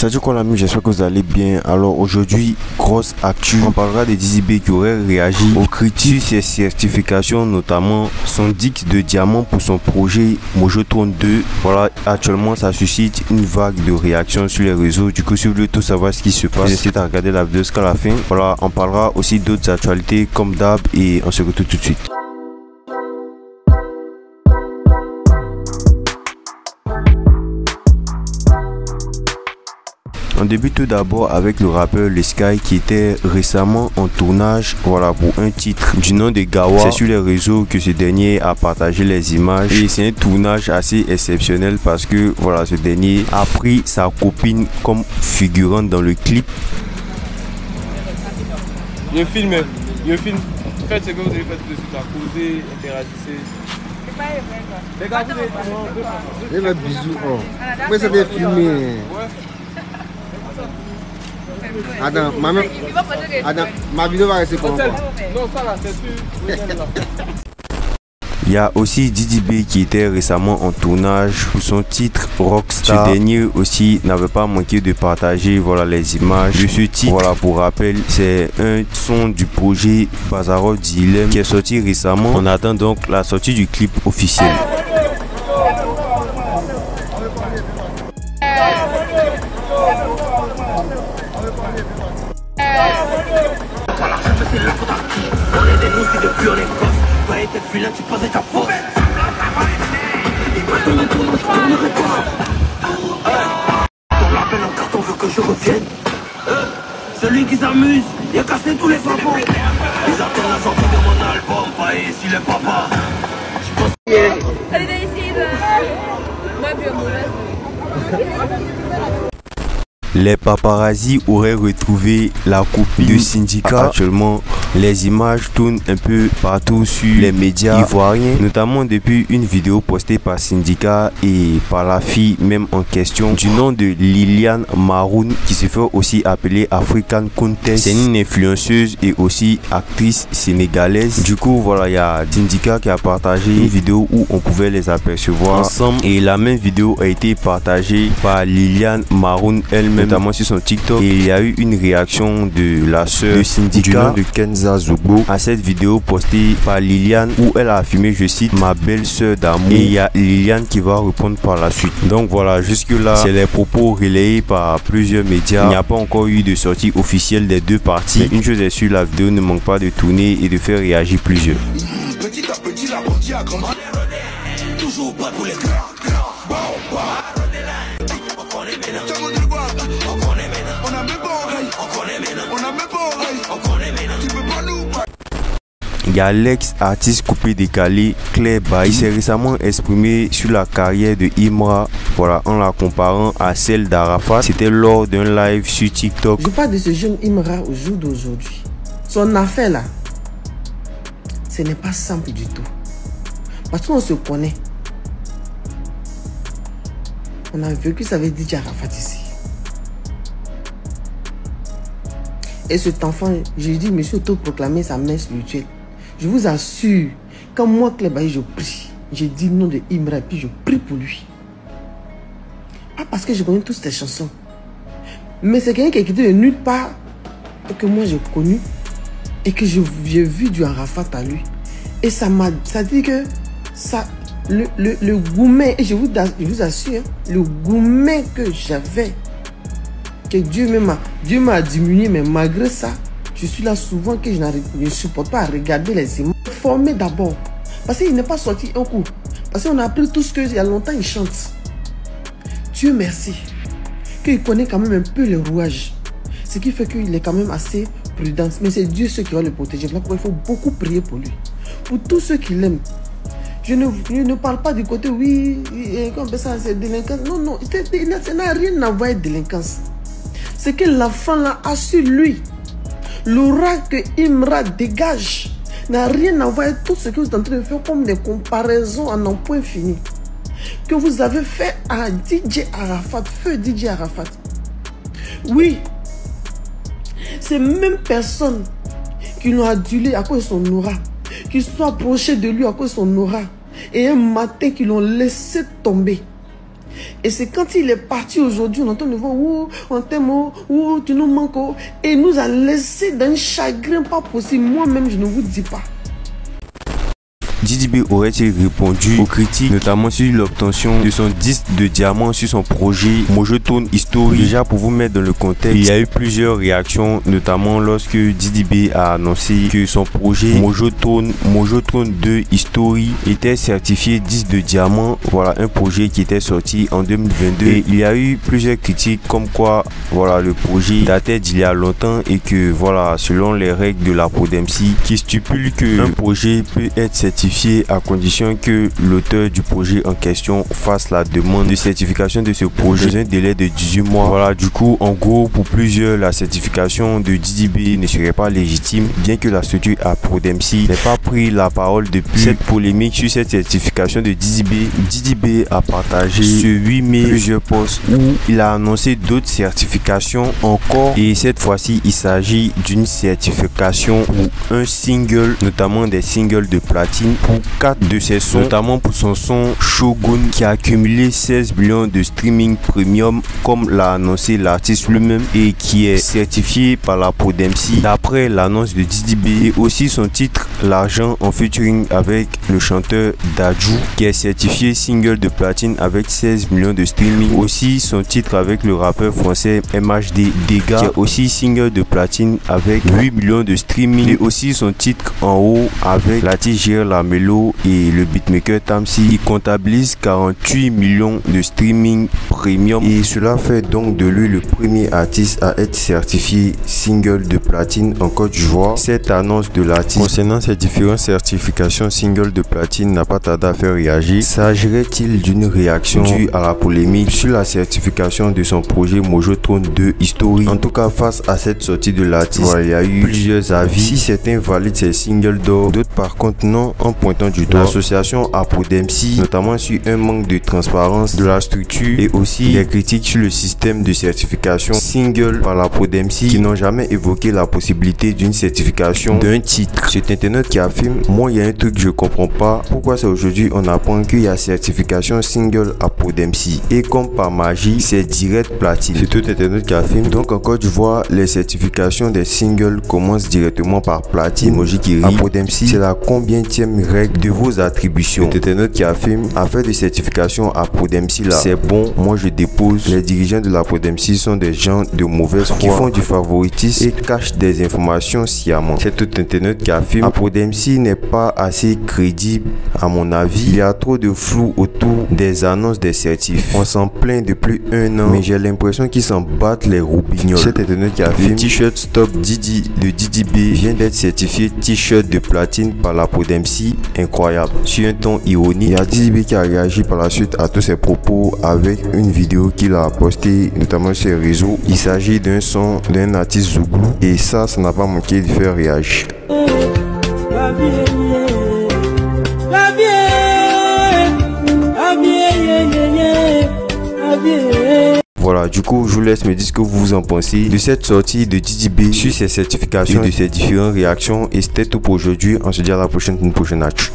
Salut quoi l'ami, j'espère que vous allez bien. Alors aujourd'hui, grosse actu, on parlera de Dizzy B qui aurait réagi aux critiques sur ses certifications, notamment son Dix de diamant pour son projet Mojotron 2. Voilà, actuellement ça suscite une vague de réactions sur les réseaux. Du coup, si vous voulez tout savoir ce qui se passe, n'hésitez à regarder la vidéo jusqu'à la fin. Voilà, on parlera aussi d'autres actualités comme d'hab et on se retrouve tout de suite. On débute tout d'abord avec le rappeur Le Sky qui était récemment en tournage, voilà, pour un titre du nom de Gawa. C'est sur les réseaux que ce dernier a partagé les images et c'est un tournage assez exceptionnel parce que voilà, ce dernier a pris sa copine comme figurante dans le clip. Je filme. Faites ce que vous avez fait dessus, causez, interagissez. C'est pas vrai quoi. Les bisous. Pourquoi ça vient filmer? Attends, ma vidéo va rester pour moi. Non, ça là, c'est sûr. Il y a aussi Dizzy B qui était récemment en tournage pour son titre Rockstar. Ce dernier aussi n'avait pas manqué de partager voilà, les images de ce titre. Voilà, pour rappel, c'est un son du projet Bazarov Dilem qui est sorti récemment. On attend donc la sortie du clip officiel. On est des mousses depuis on est gosse. Toi et tes filins, tu posais ta faute. Ils veulent tourner, je tournerai pas. Ton label en carton veut que je revienne. Celui qui s'amuse, il a cassé tous les enfants. Ils attendent la sortie de mon album, pas ici les papas. Je pense Les paparazzi auraient retrouvé la copie de Syndicat. Actuellement, les images tournent un peu partout sur les médias ivoiriens, notamment depuis une vidéo postée par Syndicat et par la fille même en question du nom de Liliane Maroun qui se fait aussi appeler African Contest. C'est une influenceuse et aussi actrice sénégalaise. Du coup, voilà, il y a Syndicat qui a partagé une vidéo où on pouvait les apercevoir ensemble et la même vidéo a été partagée par Liliane Maroun elle-même, notamment sur son TikTok, et il y a eu une réaction de la sœur de Syndicat du nom de Kenza Zobo à cette vidéo postée par Liliane où elle a affirmé, je cite, ma belle sœur d'amour, et il y a Liliane qui va répondre par la suite. Donc voilà, jusque là c'est les propos relayés par plusieurs médias. Il n'y a pas encore eu de sortie officielle des deux parties, mais une chose est sûre, la vidéo ne manque pas de tourner et de faire réagir plusieurs. petit à petit la partie a grandi. Toujours pas pour les cœurs. Il y a l'ex-artiste coupé décalé Claire Bailly qui s'est récemment exprimé sur la carrière de Imra, voilà, en la comparant à celle d'Arafat. C'était lors d'un live sur TikTok. Je parle de ce jeune Imra au jour d'aujourd'hui. Son affaire là, ce n'est pas simple du tout. Parce qu'on se connaît. On a vécu ça avec DJ Arafat ici. Et cet enfant, j'ai dit, monsieur autoproclamé sa mère spirituelle. Je vous assure, quand moi, Claire Bailly, je prie, j'ai dit le nom de Imra et puis je prie pour lui. Pas parce que je connais toutes ces chansons. Mais c'est quelqu'un qui est quitté de nulle part et que moi j'ai connu et que j'ai vu du Arafat à lui. Et ça dit que ça, le gourmet, et je vous assure, le gourmet que j'avais, que Dieu m'a diminué, mais malgré ça, je suis là souvent que je ne supporte pas à regarder les images. Formé d'abord, parce qu'il n'est pas sorti un coup. Parce qu'on a appris tout ce qu'il y a longtemps, il chante. Dieu merci, qu'il connaît quand même un peu les rouages. Ce qui fait qu'il est quand même assez prudent. Mais c'est Dieu ceux qui va le protéger. Voilà pourquoi il faut beaucoup prier pour lui. Pour tous ceux qui l'aiment. Je ne parle pas du côté, oui, comme ça, c'est délinquance. Non, non, ça n'a rien à voir avec délinquance. C'est que l'enfant là a su lui. L'aura que Imra dégage n'a rien à voir avec tout ce que vous êtes en train de faire comme des comparaisons à non point fini. Que vous avez fait à DJ Arafat, feu DJ Arafat. Oui, ces mêmes personnes qui l'ont adulé à cause de son aura, qui sont approchés de lui à cause de son aura, et un matin qui l'ont laissé tomber, Et c'est quand il est parti aujourd'hui, on entend le voir, oh, on t'aime, oh, tu nous manques, oh. Et il nous a laissé d'un chagrin pas possible. Moi-même, je ne vous dis pas. Didi B aurait-il répondu aux critiques, notamment sur l'obtention de son disque de diamant sur son projet Mojotone History? Déjà, pour vous mettre dans le contexte, il y a eu plusieurs réactions, notamment lorsque Didi B a annoncé que son projet Mojotone 2 History était certifié disque de diamant. Voilà, un projet qui était sorti en 2022. Et il y a eu plusieurs critiques comme quoi, voilà, le projet datait d'il y a longtemps et que, voilà, selon les règles de la Prodemsi qui stipulent que un projet peut être certifié à condition que l'auteur du projet en question fasse la demande de certification de ce projet dans un délai de 18 mois. Voilà, du coup, en gros, pour plusieurs, la certification de Didi B ne serait pas légitime, bien que la structure à Prodemsi n'ait pas pris la parole depuis cette polémique sur cette certification de Didi B. Didi B a partagé ce 8 mai plusieurs posts où il a annoncé d'autres certifications encore, et cette fois-ci, il s'agit d'une certification pour un single, notamment des singles de platine pour 4 de ses sons, notamment pour son son Shogun qui a accumulé 16 millions de streaming premium comme l'a annoncé l'artiste lui-même et qui est certifié par la Prodemsi d'après l'annonce de Didi B, et aussi son titre L'argent en featuring avec le chanteur Dadju qui est certifié single de platine avec 16 millions de streaming, aussi son titre avec le rappeur français MHD Dega qui est aussi single de platine avec 8 millions de streaming, et aussi son titre En haut avec l'artiste La Melo et le beatmaker Tamsi. Il comptabilise 48 millions de streaming premium, et cela fait donc de lui le premier artiste à être certifié single de platine en Côte d'Ivoire. Cette annonce de l'artiste concernant ces différentes certifications single de platine n'a pas tardé à faire réagir. S'agirait-il d'une réaction due à la polémique sur la certification de son projet Mojotone 2 History? En tout cas, face à cette sortie de l'artiste, voilà, il y a eu plusieurs avis. Si certains valident ces singles d'or, d'autres par contre non, en pointant du doigt l'association à Prodemsi, notamment sur un manque de transparence de la structure, et aussi des critiques sur le système de certification single par la Prodemsi qui n'ont jamais évoqué la possibilité d'une certification d'un titre. C'est internet qui affirme, moi il y a un truc que je comprends pas, pourquoi c'est aujourd'hui on apprend qu'il y a certification single à Prodemsi et comme par magie c'est direct platine. C'est tout internet qui affirme. Donc en Côte d'Ivoire, les certifications des singles commencent directement par platine. Emoji qui rit. À Prodemsi, c'est la combienième règle de vos attributions? C'est internet qui affirme, affaire de certification à Prodemsi là, c'est bon, moi je dépose. Les dirigeants de la Prodemsi sont des gens de mauvaise foi qui font du favoritisme et cachent des informations sciemment. C'est tout internet qui affirme, à Prodemsi n'est pas assez crédible à mon avis. Il y a trop de flou autour des annonces des certifs. On s'en plaint depuis un an, mais j'ai l'impression qu'ils s'en battent les roubignoles. C'est internet qui affirme, le t-shirt Stop Didi de Didi B vient d'être certifié t-shirt de platine par la Prodemsi. Incroyable. Sur un ton ironique, il y a Didi B qui a réagi par la suite à tous ses propos avec une vidéo qu'il a postée notamment sur les réseaux. Il s'agit d'un son d'un artiste Zouglou et ça n'a pas manqué de faire réagir. Voilà, du coup, je vous laisse me dire ce que vous en pensez de cette sortie de Didi B sur ses certifications et de ses différentes réactions. Et c'était tout pour aujourd'hui. On se dit à la prochaine, une prochaine actu.